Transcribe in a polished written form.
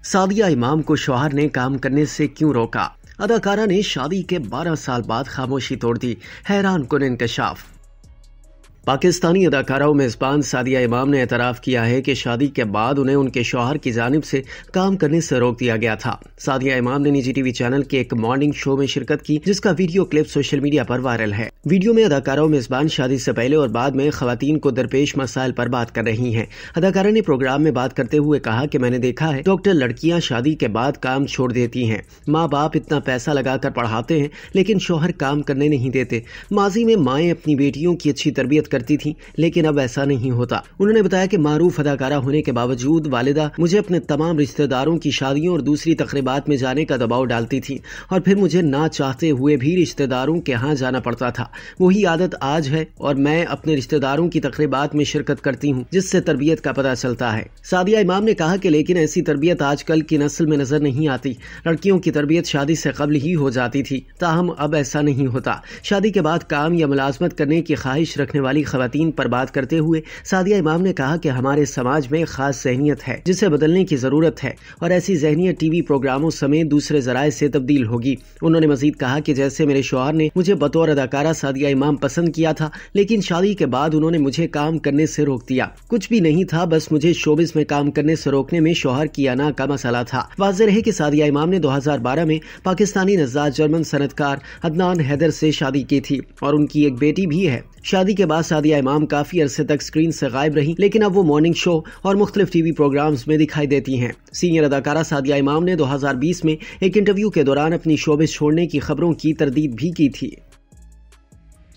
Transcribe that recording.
सादिया इमाम को शौहर ने काम करने से क्यों रोका? अदाकारा ने शादी के 12 साल बाद खामोशी तोड़ दी। हैरान कुन इंकशाफ। पाकिस्तानी अदाकारा व मेज़बान सादिया इमाम ने एतराफ़ किया है कि शादी के बाद उन्हें उनके शौहर की जानिब से काम करने से रोक दिया गया था। सादिया इमाम ने निजी टीवी चैनल के एक मॉर्निंग शो में शिरकत की, जिसका वीडियो क्लिप सोशल मीडिया पर वायरल है। वीडियो में अदाकारा व मेज़बान शादी से पहले और बाद में ख़वातीन को दरपेश मसाइल पर बात कर रही हैं। अदाकारा ने प्रोग्राम में बात करते हुए कहा कि मैंने देखा है डॉक्टर लड़कियां शादी के बाद काम छोड़ देती हैं। माँ बाप इतना पैसा लगाकर पढ़ाते हैं लेकिन शौहर काम करने नहीं देते। माजी में माएँ अपनी बेटियों की अच्छी तरबियत करती थी, लेकिन अब ऐसा नहीं होता। उन्होंने बताया कि मारूफ अदाकारा होने के बावजूद वालिदा मुझे अपने तमाम रिश्तेदारों की शादियों और दूसरी तकरीबात में जाने का दबाव डालती थी और फिर मुझे ना चाहते हुए भी रिश्तेदारों के यहाँ जाना पड़ता था। वही आदत आज है और मैं अपने रिश्तेदारों की तकरीबात में शिरकत करती हूँ, जिससे तरबियत का पता चलता है। सादिया इमाम ने कहा कि लेकिन ऐसी तरबियत आजकल की नस्ल में नजर नहीं आती। लड़कियों की तरबियत शादी से कबल ही हो जाती थी, ताहम अब ऐसा नहीं होता। शादी के बाद काम या मुलाजमत करने की ख्वाहिश रखने वाली खवातीन पर बात करते हुए सादिया इमाम ने कहा कि हमारे समाज में खास ज़हनियत है जिसे बदलने की जरूरत है और ऐसी ज़हनियत टीवी प्रोग्रामों समेत दूसरे जराए से तब्दील होगी। उन्होंने मजीद कहा कि जैसे मेरे शौहर ने मुझे बतौर अदाकारा सादिया इमाम पसंद किया था, लेकिन शादी के बाद उन्होंने मुझे काम करने से रोक दिया। कुछ भी नहीं था, बस मुझे शोबिस में काम करने से रोकने में शौहर की अना का मसला था। वाज़ेह रहे कि सादिया इमाम ने 2012 में पाकिस्तानी नज़्ज़ार जर्मन सनतकार अदनान हैदर से शादी की थी और उनकी एक बेटी भी है। शादी के बाद सादिया इमाम काफी अरसे तक स्क्रीन से गायब रही, लेकिन अब वो मॉर्निंग शो और मुख्तलिफ टीवी प्रोग्राम्स में दिखाई देती हैं। सीनियर अदाकारा सादिया इमाम ने 2020 में एक इंटरव्यू के दौरान अपनी शोबिस छोड़ने की खबरों की तरदीद भी की थी।